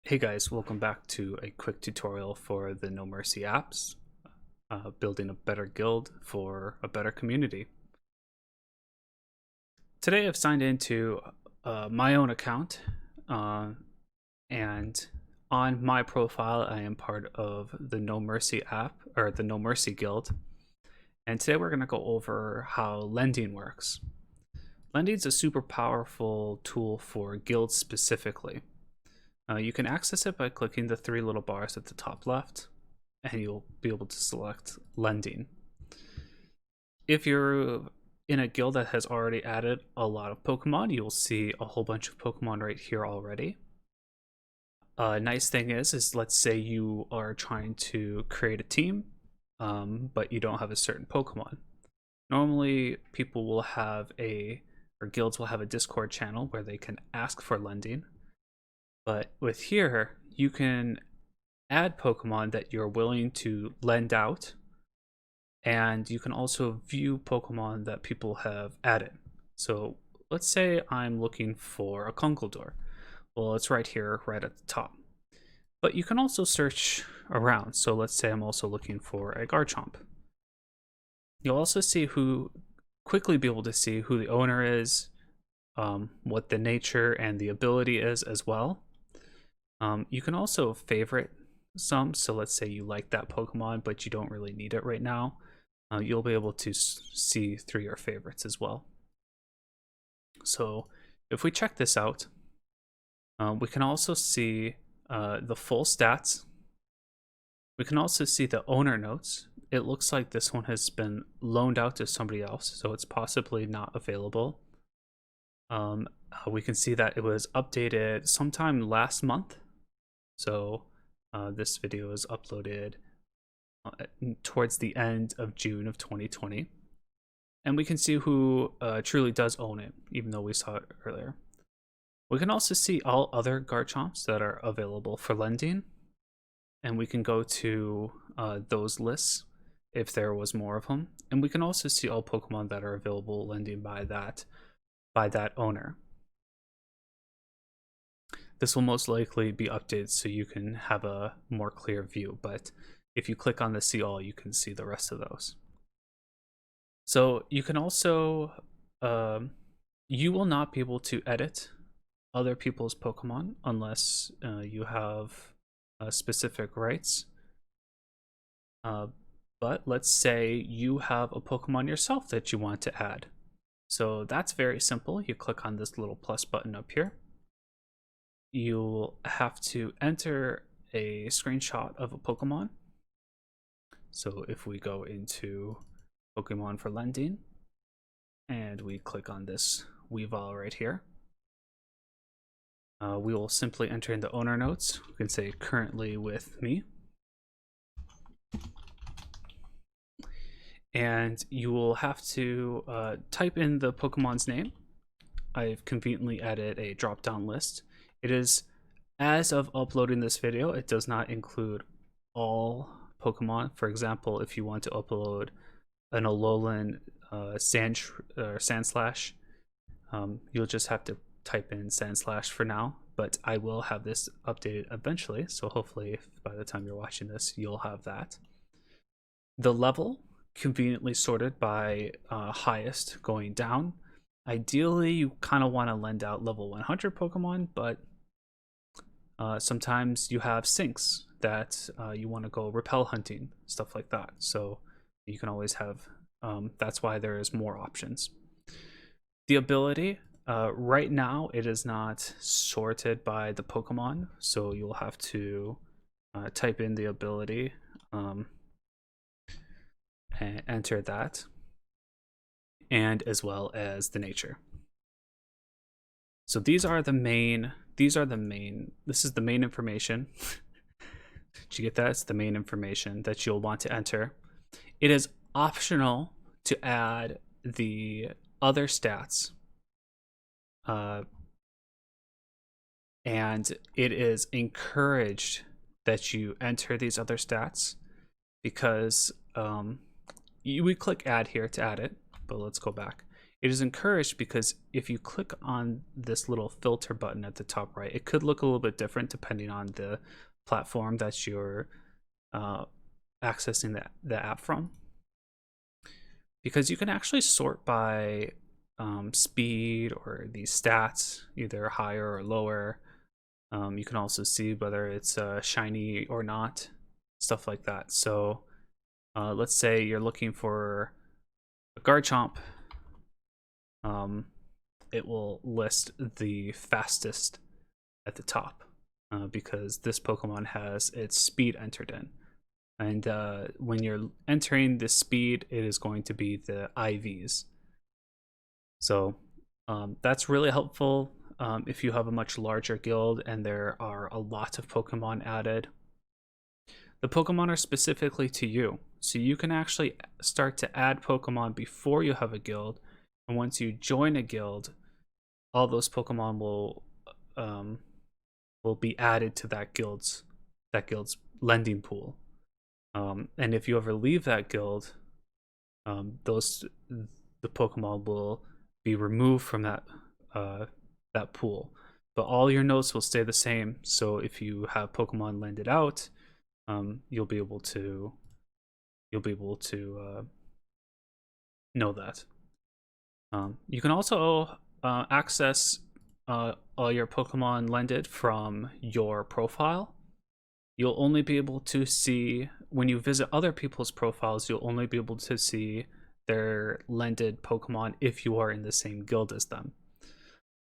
Hey guys, welcome back to a quick tutorial for the NoMercy apps, building a better guild for a better community. Today I've signed into my own account, and on my profile I am part of the NoMercy app, or the NoMercy guild, and today we're going to go over how lending works. Lending is a super powerful tool for guilds specifically. You can access it by clicking the three little bars at the top left, and you'll be able to select lending. If you're in a guild that has already added a lot of Pokemon, you'll see a whole bunch of Pokemon right here already. Nice thing is let's say you are trying to create a team, but you don't have a certain Pokemon. Normally, people will have or guilds will have a Discord channel where they can ask for lending. But with here, you can add Pokemon that you're willing to lend out, and you can also view Pokemon that people have added. So let's say I'm looking for a Conkeldurr. Well, it's right here, right at the top. But you can also search around. So let's say I'm also looking for a Garchomp. You'll also quickly be able to see who the owner is, what the nature and the ability is as well. You can also favorite some. So let's say you like that Pokemon, but you don't really need it right now. You'll be able to see through your favorites as well. So if we check this out, we can also see the full stats. We can also see the owner notes. It looks like this one has been loaned out to somebody else, so it's possibly not available. We can see that it was updated sometime last month. So this video is uploaded towards the end of June of 2020. And we can see who truly does own it, even though we saw it earlier. We can also see all other Garchomps that are available for lending. And we can go to those lists if there was more of them. And we can also see all Pokemon that are available lending by that owner. This will most likely be updated so you can have a more clear view, but if you click on the see all, you can see the rest of those. So you can also, you will not be able to edit other people's Pokemon unless you have specific rights. But let's say you have a Pokemon yourself that you want to add. So that's very simple. You click on this little plus button up here. You'll have to enter a screenshot of a Pokemon. So if we go into Pokemon for lending and we click on this Weavile right here, we will simply enter in the owner notes. We can say currently with me. And you will have to type in the Pokemon's name. I've conveniently added a drop-down list. It is, as of uploading this video, it does not include all Pokemon. For example, if you want to upload an Alolan Sandslash, you'll just have to type in Sandslash for now, but I will have this updated eventually, so hopefully by the time you're watching this, you'll have that. The level, conveniently sorted by highest going down. Ideally, you kind of want to lend out level 100 Pokemon, but sometimes you have syncs that you want to go repel hunting, stuff like that. So you can always have, that's why there is more options. The ability, right now it is not sorted by the Pokemon, so you'll have to type in the ability and enter that, and as well as the nature. So this is the main information. Did you get that? It's the main information that you'll want to enter. It is optional to add the other stats. And it is encouraged that you enter these other stats because we click add here to add it, but let's go back. It is encouraged because if you click on this little filter button at the top right, it could look a little bit different depending on the platform that you're accessing the app from. Because you can actually sort by speed or these stats, either higher or lower. You can also see whether it's shiny or not, stuff like that. So let's say you're looking for a Garchomp. It will list the fastest at the top because this Pokemon has its speed entered in. And when you're entering the speed, it is going to be the IVs. So that's really helpful if you have a much larger guild and there are a lot of Pokemon added. The Pokemon are specifically to you, so you can actually start to add Pokemon before you have a guild. And once you join a guild, all those Pokemon will be added to that guild's lending pool. And if you ever leave that guild, the Pokemon will be removed from that pool, but all your notes will stay the same. So if you have Pokemon lended out, you'll be able to know that. You can also access all your Pokemon lended from your profile. You'll only be able to see, when you visit other people's profiles, you'll only be able to see their lended Pokemon if you are in the same guild as them.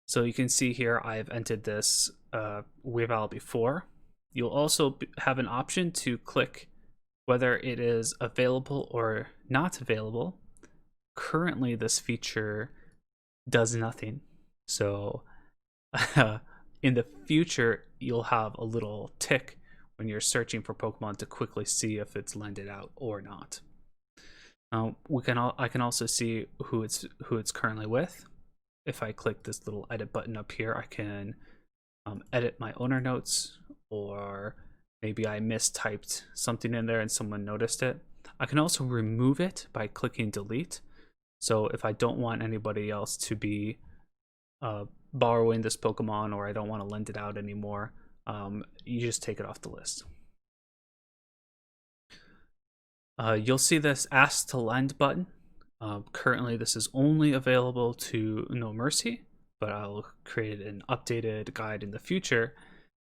So you can see here I've entered this Weavile before. You'll also have an option to click whether it is available or not available. Currently, this feature does nothing. So in the future, you'll have a little tick when you're searching for Pokemon to quickly see if it's lended out or not. I can also see who it's currently with. If I click this little edit button up here, I can edit my owner notes, or maybe I mistyped something in there and someone noticed it. I can also remove it by clicking delete. So if I don't want anybody else to be borrowing this Pokemon, or I don't want to lend it out anymore, you just take it off the list. You'll see this Ask to Lend button. Currently, this is only available to NoMercy, but I'll create an updated guide in the future.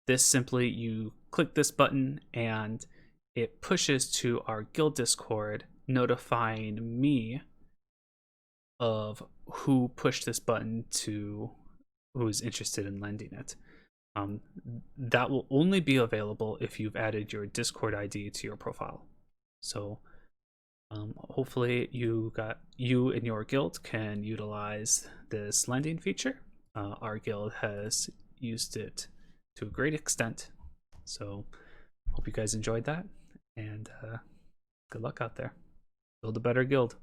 This simply, you click this button and it pushes to our guild Discord, notifying me of who pushed this button to who is interested in lending it. That will only be available if you've added your Discord ID to your profile. So hopefully you and your guild can utilize this lending feature. Our guild has used it to a great extent. So hope you guys enjoyed that, and good luck out there. Build a better guild.